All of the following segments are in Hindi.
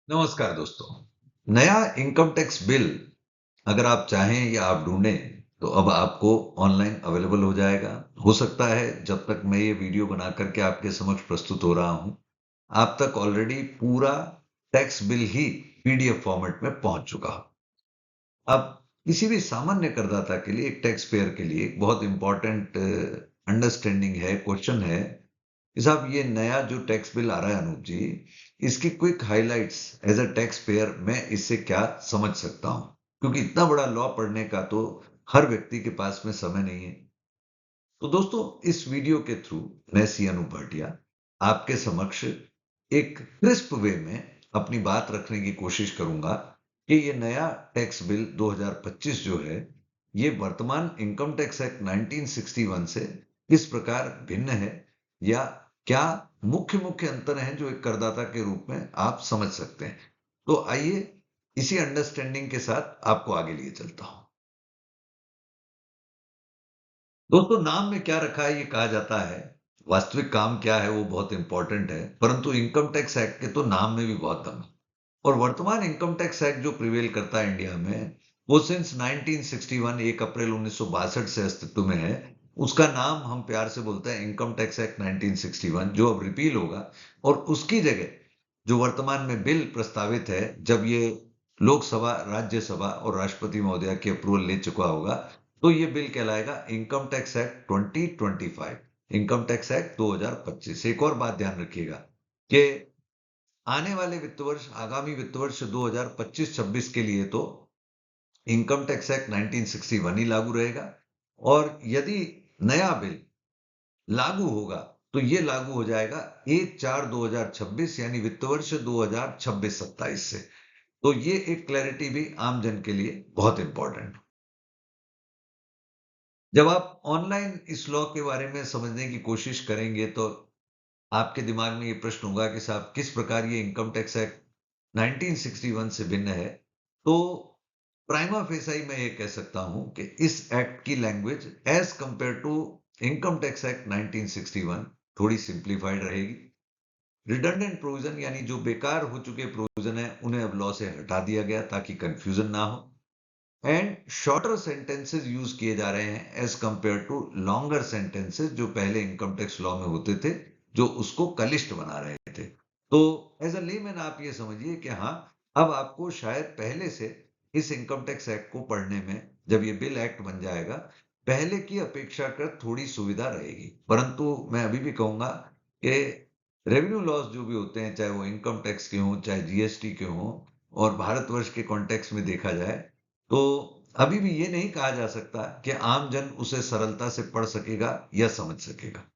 नमस्कार दोस्तों। नया इनकम टैक्स बिल अगर आप चाहें या आप ढूंढें तो अब आपको ऑनलाइन अवेलेबल हो जाएगा। हो सकता है जब तक मैं ये वीडियो बना करके आपके समक्ष प्रस्तुत हो रहा हूं, आप तक ऑलरेडी पूरा टैक्स बिल ही पीडीएफ फॉर्मेट में पहुंच चुका हो। अब किसी भी सामान्य करदाता के लिए, एक टैक्स पेयर के लिए एक बहुत इंपॉर्टेंट अंडरस्टैंडिंग है, क्वेश्चन है कि साहब ये नया जो टैक्स बिल आ रहा है अनूप जी, इसकी quick highlights as a tax payer मैं इससे क्या समझ सकता हूं, क्योंकि इतना बड़ा लॉ पढ़ने का तो हर व्यक्ति के पास में समय नहीं है। तो दोस्तों, इस वीडियो के थ्रू मैं सी अनूप भाटिया आपके समक्ष एक क्रिस्प वे में अपनी बात रखने की कोशिश करूंगा कि ये नया टैक्स बिल 2025 जो है, ये वर्तमान इनकम टैक्स एक्ट 1961 से किस प्रकार भिन्न है, या क्या मुख्य मुख्य अंतर हैं जो एक करदाता के रूप में आप समझ सकते हैं। तो आइए इसी अंडरस्टैंडिंग के साथ आपको आगे लिए चलता हूं। दोस्तों, नाम में क्या रखा है ये कहा जाता है, वास्तविक काम क्या है वो बहुत इंपॉर्टेंट है, परंतु इनकम टैक्स एक्ट के तो नाम में भी बहुत दम है। और वर्तमान इनकम टैक्स एक्ट जो प्रिवेल करता है इंडिया में, वो सिंस 1961 1 अप्रैल 1962 से अस्तित्व में है। उसका नाम हम प्यार से बोलते हैं इनकम टैक्स एक्ट 1961, जो अब रिपील होगा। और उसकी जगह जो वर्तमान में बिल प्रस्तावित है, जब ये लोकसभा, राज्यसभा और राष्ट्रपति महोदय की अप्रूवल ले चुका होगा, तो ये बिल कहलाएगा income tax act 2025, income tax act 2025। एक और बात ध्यान रखिएगा कि आने वाले वित्त वर्ष, आगामी वित्त वर्ष 2025-26 के लिए तो इनकम टैक्स एक्ट 1961 ही लागू रहेगा। और यदि नया बिल लागू होगा तो ये लागू हो जाएगा 1/4/2026, यानी वित्त वर्ष 2026-27 से। तो ये एक क्लैरिटी भी आम जन के लिए बहुत इंपॉर्टेंट। जब आप ऑनलाइन इस लॉ के बारे में समझने की कोशिश करेंगे तो आपके दिमाग में ये प्रश्न होगा कि साहब किस प्रकार ये इनकम टैक्स एक्ट 1961 से भिन्न है। तो प्राइमा फेसाई मैं ये कह सकता हूं कि इस एक्ट की language as compare to income tax act 1961 थोड़ी सिंप्लीफाइड रहेगी। रिडंडेंट प्रोविजन, यानी जो बेकार हो चुके प्रोविजन है, उन्हें अब लॉ से हटा दिया गया ताकि कंफ्यूजन ना हो। एंड शॉर्टर सेंटेंसेस यूज किए जा रहे हैं as compare to longer sentences जो पहले इनकम टैक्स लॉ में होते थे, जो उसको कलिष्ट बना रहे थे। तो एज अ लेमैन आप ये समझिए कि हाँ, अब आपको शायद पहले से इस इनकम टैक्स एक्ट को पढ़ने में, जब ये बिल एक्ट बन जाएगा, पहले की अपेक्षाकृत थोड़ी सुविधा रहेगी। परंतु मैं अभी भी कहूंगा कि रेवेन्यू लॉस जो भी होते हैं, चाहे वो इनकम टैक्स के हों, चाहे जीएसटी के हों, और भारतवर्ष के कॉन्टेक्स्ट में देखा जाए, तो अभी भी ये नहीं कहा जा सकता कि आम जन उसे सरलता से पढ़ सकेगा या समझ सकेगा।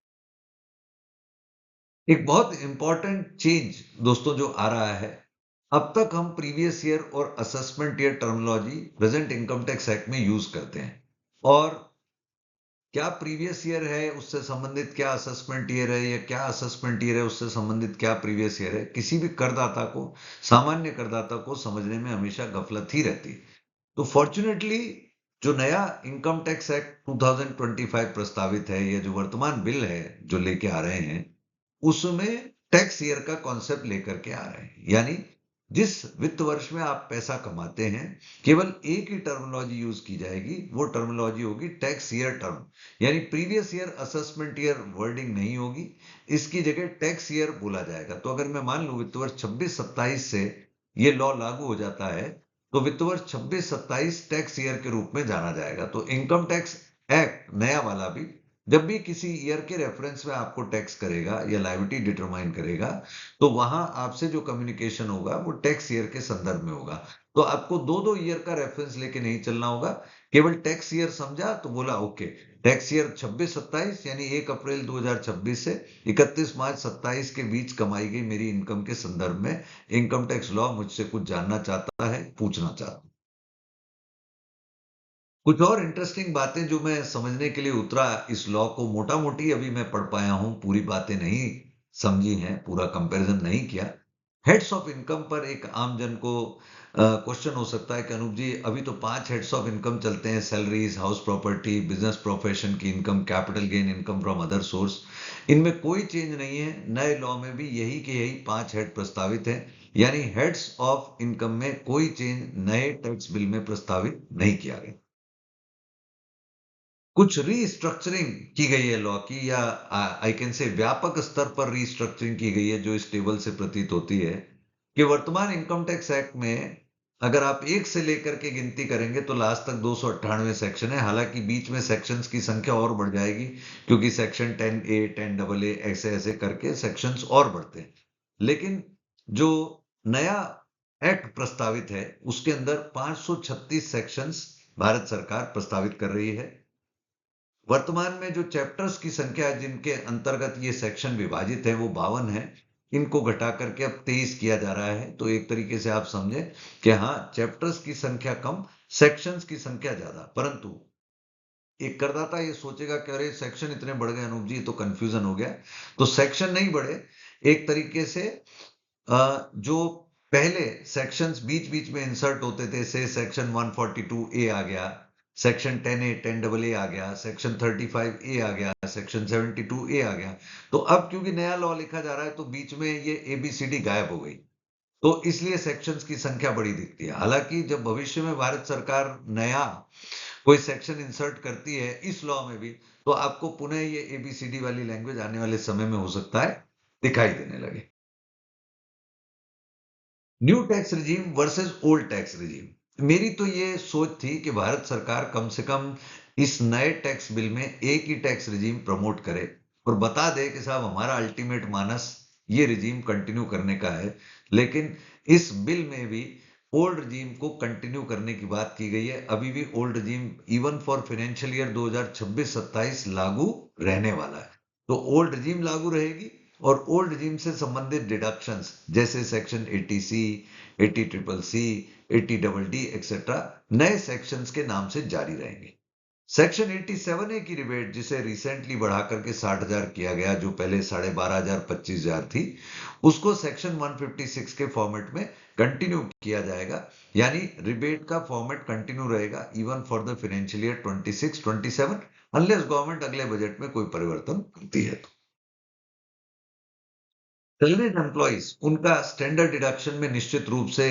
एक बहुत इंपॉर्टेंट चेंज दोस्तों जो आ रहा है, अब तक हम प्रीवियस ईयर और assessment year terminology present income tax act में यूज करते हैं। और क्या प्रीवियस ईयर है उससे संबंधित क्या असेसमेंट ईयर है, या क्या असेसमेंट ईयर है उससे संबंधित क्या प्रीवियस ईयर है, किसी भी करदाता को, सामान्य करदाता को समझने में हमेशा गफलत ही रहती है। तो फॉर्चुनेटली जो नया इनकम टैक्स एक्ट 2025 प्रस्तावित है, या जो वर्तमान बिल है जो लेके आ रहे हैं, उसमें टैक्स ईयर का कॉन्सेप्ट लेकर के आ रहे हैं। यानी जिस वित्त वर्ष में आप पैसा कमाते हैं, केवल एक ही टर्मिनोलॉजी यूज की जाएगी, वो टर्मिनोलॉजी होगी टैक्स ईयर टर्म। यानी previous year assessment year wording नहीं होगी, इसकी जगह टैक्स ईयर बोला जाएगा। तो अगर मैं मान लूं वित्त वर्ष 26-27 से ये लॉ लागू हो जाता है, तो वित्त वर्ष 26-27 टैक्स ईयर के रूप में जाना जाएगा। तो इनकम टैक्स एक्ट नया वाला भी जब भी किसी ईयर के रेफरेंस में आपको टैक्स करेगा या लायबिलिटी डिटरमाइन करेगा, तो वहां आपसे जो कम्युनिकेशन होगा वो टैक्स ईयर के संदर्भ में होगा। तो आपको दो दो ईयर का रेफरेंस लेके नहीं चलना होगा। केवल टैक्स ईयर समझा तो बोला ओके, टैक्स ईयर 26-27 यानी 1 अप्रैल 2026 से 31 मार्च 27 के बीच कमाई गई मेरी इनकम के संदर्भ में इनकम टैक्स लॉ मुझसे कुछ जानना चाहता है, पूछना चाहता है। कुछ और इंटरेस्टिंग बातें जो मैं समझने के लिए उतरा इस लॉ को, मोटा मोटी अभी मैं पढ़ पाया हूं, पूरी बातें नहीं समझी हैं, पूरा कंपैरिजन नहीं किया। हेड्स ऑफ इनकम पर एक आम जन को क्वेश्चन हो सकता है कि अनूप जी, अभी तो 5 हेड्स ऑफ इनकम चलते हैं, salaries, house property, business profession की income, capital gain income from other source. इनमें कोई चेंज नहीं है। नए लॉ में भी यही के यही 5 हेड प्रस्तावित हैं, यानी हेड्स ऑफ इनकम में कोई चेंज नए टैक्स बिल में प्रस्तावित नहीं किया गया। कुछ रीस्ट्रक्चरिंग की गई है लॉ की, या आई कैन से व्यापक स्तर पर रीस्ट्रक्चरिंग की गई है, जो इस टेबल से प्रतीत होती है कि वर्तमान इनकम टैक्स एक्ट में अगर आप 1 से लेकर के गिनती करेंगे तो लास्ट तक 298 सेक्शन है। हालांकि बीच में सेक्शंस की संख्या और बढ़ जाएगी, क्योंकि सेक्शन 10A 10AA ऐसे ऐसे करके सेक्शंस और बढ़ते हैं। लेकिन जो नया एक्ट प्रस्तावित है उसके अंदर 536 सेक्शंस भारत सरकार प्रस्तावित कर रही है। वर्तमान में जो चैप्टर्स की संख्या जिनके अंतर्गत ये सेक्शन विभाजित है वो 52 है। इनको घटा करके अब 23 किया जा रहा है। तो एक तरीके से आप समझे कि हाँ, चैप्टर्स की संख्या कम, सेक्शंस की संख्या ज्यादा। परंतु एक करदाता ये सोचेगा कि अरे सेक्शन इतने बढ़ गए अनूप जी, तो कंफ्यूजन हो गया। तो सेक्शन नहीं बढ़े, एक तरीके से जो पहले सेक्शंस बीच बीच में इंसर्ट होते थे, से सेक्शन 142A आ गया, सेक्शन 10A 10AA आ गया, सेक्शन 35A आ गया, सेक्शन 72A आ गया। तो अब क्योंकि नया लॉ लिखा जा रहा है तो बीच में ये ABCD गायब हो गई, तो इसलिए सेक्शंस की संख्या बड़ी दिखती है। हालांकि जब भविष्य में भारत सरकार नया कोई सेक्शन इंसर्ट करती है इस लॉ में भी, तो आपको पुनः ये ABCD वाली लैंग्वेज आने वाले समय में हो सकता है दिखाई देने लगे। New tax regime versus old tax regime. मेरी तो ये सोच थी कि भारत सरकार कम से कम इस नए टैक्स बिल में एक ही टैक्स रिजीम प्रमोट करे और बता दे कि साहब हमारा अल्टीमेट मानस ये रिजीम कंटिन्यू करने का है। लेकिन इस बिल में भी ओल्ड रिजीम को कंटिन्यू करने की बात की गई है। अभी भी old regime even for financial year 2026-27 लागू रहने वाला है। तो ओल्ड रिजीम लागू रहेगी और ओल्ड रिजीम से संबंधित डिडक्शंस जैसे section 80C 80CCC 80DD etcetera नए सेक्शंस के नाम से जारी रहेंगे। सेक्शन 87A की रिबेट जिसे रिसेंटली बढ़ा करके 60,000 किया गया, जो पहले 12,500 25,000 थी, उसको सेक्शन 156 के फॉर्मेट में कंटिन्यू किया जाएगा। यानी रिबेट का फॉर्मेट कंटिन्यू रहेगा even for the financial year 26-27, unless government अगले बजट में कोई परिवर्तन करती है। सैलरीड एम्प्लॉइज उनका स्टैंडर्ड डिडक्शन में निश्चित रूप से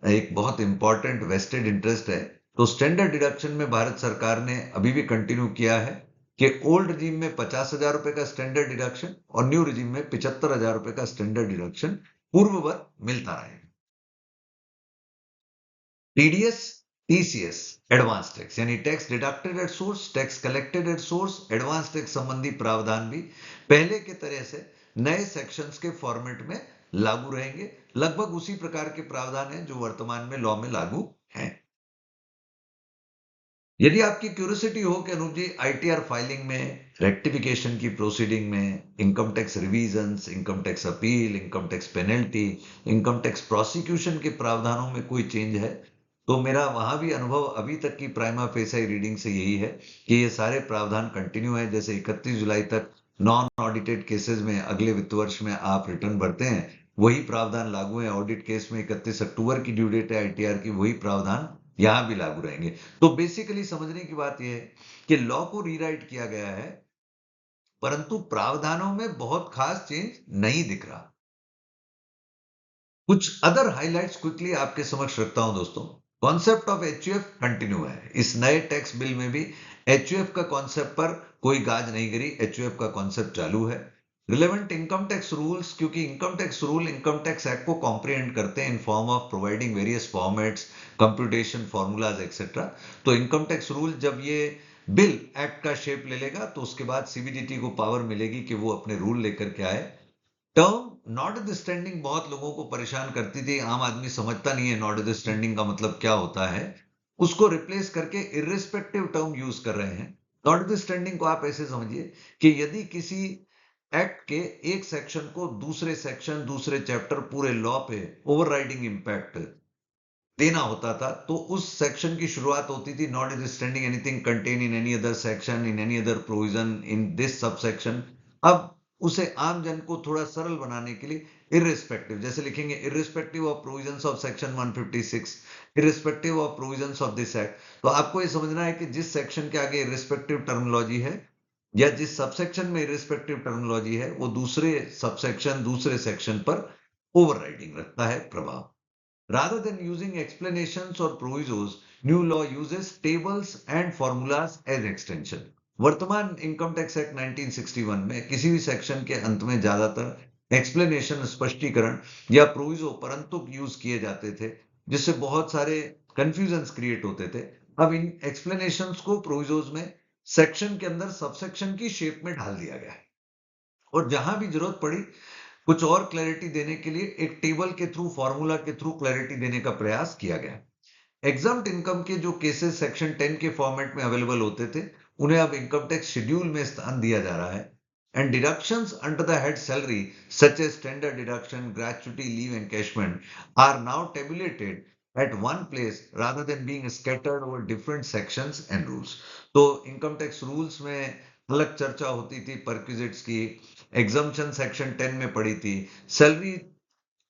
एक बहुत इंपॉर्टेंट वेस्टेड इंटरेस्ट है। तो स्टैंडर्ड डिडक्शन में भारत सरकार ने अभी भी कंटिन्यू किया है कि ओल्ड रिजीम में 50,000 रुपए का स्टैंडर्ड डिडक्शन और न्यू रिजीम में 75,000 रुपए का स्टैंडर्ड डिडक्शन पूर्ववत मिलता रहेगा। टीडीएस टीसीएस एडवांस टैक्स यानी tax deducted at source, tax collected at source, advance tax संबंधी प्रावधान भी पहले के तरह से नए सेक्शंस के फॉर्मेट में लागू रहेंगे। लगभग उसी प्रकार के प्रावधान हैं जो वर्तमान में लॉ में लागू हैं। यदि आपकी क्यूरियोसिटी हो कि अनूप जी आईटीआर फाइलिंग में, रेक्टिफिकेशन की प्रोसीडिंग में, income tax revisions, income tax appeal, income tax penalty, income tax prosecution के प्रावधानों में कोई चेंज है, तो मेरा वहां भी अनुभव अभी तक की प्राइमा फेसाई रीडिंग से यही है कि ये सारे प्रावधान कंटिन्यू है। जैसे 31 जुलाई तक नॉन ऑडिटेड केसेस में अगले वित्त वर्ष में आप रिटर्न भरते हैं, वही प्रावधान लागू है। ऑडिट केस में 31 अक्टूबर की ड्यू डेट है आईटीआर की, वही प्रावधान यहां भी लागू रहेंगे। तो बेसिकली समझने की बात यह है कि लॉ को रीराइट किया गया है, परंतु प्रावधानों में बहुत खास चेंज नहीं दिख रहा। कुछ अदर हाइलाइट्स क्विकली आपके समक्ष रखता हूं दोस्तों। कॉन्सेप्ट ऑफ एचयूएफ कंटिन्यू है। इस नए टैक्स बिल में भी एचयूएफ का कॉन्सेप्ट पर कोई गाज नहीं गिरी, एचयूएफ का कॉन्सेप्ट चालू है। रिलेवेंट इनकम टैक्स रूल्स, क्योंकि income tax rule income tax act को कॉम्प्रिहेंड करते हैं in form of providing various formats, computation formulas etcetera. तो इनकम टैक्स रूल जब ये बिल एक्ट का शेप ले लेगा तो उसके बाद सीबीडीटी को पावर मिलेगी कि वो अपने रूल लेकर के आए। टर्म नॉट स्टैंडिंग बहुत लोगों को परेशान करती थी, आम आदमी समझता नहीं है नॉट स्टैंडिंग का मतलब क्या होता है। उसको रिप्लेस करके इर्रिस्पेक्टिव टर्म यूज कर रहे हैं। नॉट स्टैंडिंग को आप ऐसे समझिए कि यदि किसी एक्ट के एक सेक्शन को दूसरे सेक्शन, दूसरे चैप्टर, पूरे लॉ पे ओवरराइडिंग इंपैक्ट देना होता था, तो उस सेक्शन की शुरुआत होती थी not standing anything contain in any other section in any other provision in this sub section. अब उसे आम जन को थोड़ा सरल बनाने के लिए इररिस्पेक्टिव जैसे लिखेंगे, irrespective of provisions of section 156, irrespective of provisions of this act. तो आपको ये समझना है कि जिस सेक्शन के आगे इररिस्पेक्टिव टर्मिनोलॉजी है या जिस सबसेक्शन में इर्रिस्पेक्टिव टर्मिनोलॉजी है वो दूसरे सबसेक्शन दूसरे सेक्शन पर ओवरराइडिंग रखता है प्रभाव। Rather than using explanations or provisos, new law uses tables and formulas as extension. वर्तमान इनकम टैक्स एक्ट 1961 में किसी भी सेक्शन के अंत में ज्यादातर एक्सप्लेनेशन स्पष्टीकरण या प्रोविजो परंतु यूज किए जाते थे, जिससे बहुत सारे कंफ्यूजन्स क्रिएट होते थे। अब इन एक्सप्लेनेशंस को प्रोविजोज में सेक्शन के अंदर सबसेक्शन की शेप में ढाल दिया गया है, और जहां भी जरूरत पड़ी कुछ और क्लैरिटी देने के लिए एक टेबल के थ्रू, फॉर्मूला के थ्रू क्लैरिटी देने का प्रयास किया गया। एग्जाम्प्ट इनकम के जो केसेस सेक्शन 10 के फॉर्मेट में अवेलेबल होते थे, उन्हें अब इनकम टैक्स शेड्यूल में स्थान दिया जा रहा है। And deductions under the head salary such as standard deduction, gratuity, leave encashment are now tabulated at one place rather than being scattered over different sections and rules. तो इनकम टैक्स रूल्स में अलग चर्चा होती थी परक्विजिट्स की, एग्जम्पशन सेक्शन 10 में पड़ी थी, सैलरी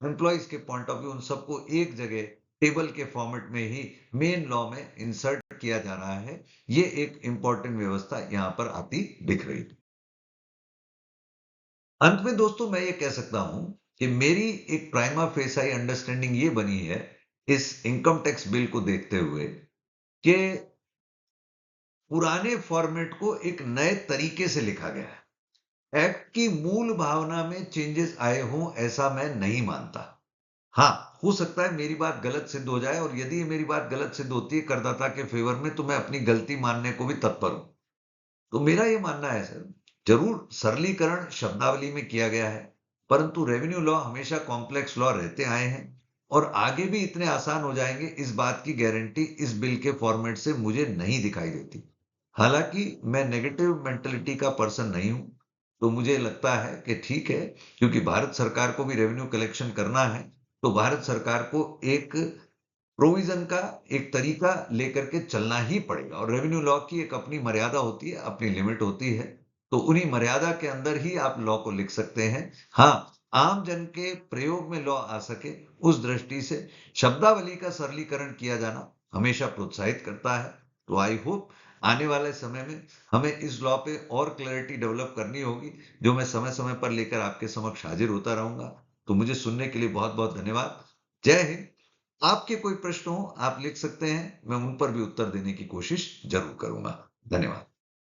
एम्प्लॉइज के पॉइंट ऑफ व्यू, उन सबको एक जगह टेबल के फॉर्मेट में ही मेन लॉ में इंसर्ट किया जा रहा है। ये एक इंपॉर्टेंट व्यवस्था यहां पर आती दिख रही। अंत में दोस्तों मैं ये कह सकता हूं कि मेरी एक प्राइमा फेसाई अंडरस्टैंडिंग ये बनी है इस इनकम टैक्स बिल को देखते हुए कि पुराने फॉर्मेट को एक नए तरीके से लिखा गया है। एक्ट की मूल भावना में चेंजेस आए हों ऐसा मैं नहीं मानता। हाँ, हो सकता है मेरी बात गलत सिद्ध हो जाए, और यदि मेरी बात गलत सिद्ध होती है करदाता के फेवर में तो मैं अपनी गलती मानने को भी तत्पर हूं। तो मेरा ये मानना है सर, जरूर सरलीकरण शब्दावली में किया गया है, परंतु रेवेन्यू लॉ हमेशा कॉम्प्लेक्स लॉ रहते आए हैं और आगे भी इतने आसान हो जाएंगे इस बात की गारंटी इस बिल के फॉर्मेट से मुझे नहीं दिखाई देती। हालांकि मैं नेगेटिव मेंटलिटी का पर्सन नहीं हूं, तो मुझे लगता है कि ठीक है, क्योंकि भारत सरकार को भी रेवेन्यू कलेक्शन करना है, तो भारत सरकार को एक प्रोविजन का एक तरीका लेकर के चलना ही पड़ेगा, और रेवेन्यू लॉ की एक अपनी मर्यादा होती है, अपनी लिमिट होती है। तो उन्हीं मर्यादा के अंदर ही आप लॉ को लिख सकते हैं। हाँ, आम जन के प्रयोग में लॉ आ सके उस दृष्टि से शब्दावली का सरलीकरण किया जाना हमेशा प्रोत्साहित करता है। तो आई होप आने वाले समय में हमें इस लॉ पे और क्लैरिटी डेवलप करनी होगी, जो मैं समय समय पर लेकर आपके समक्ष हाजिर होता रहूंगा। तो मुझे सुनने के लिए बहुत बहुत धन्यवाद। जय हिंद। आपके कोई प्रश्न हो आप लिख सकते हैं, मैं उन पर भी उत्तर देने की कोशिश जरूर करूंगा। धन्यवाद।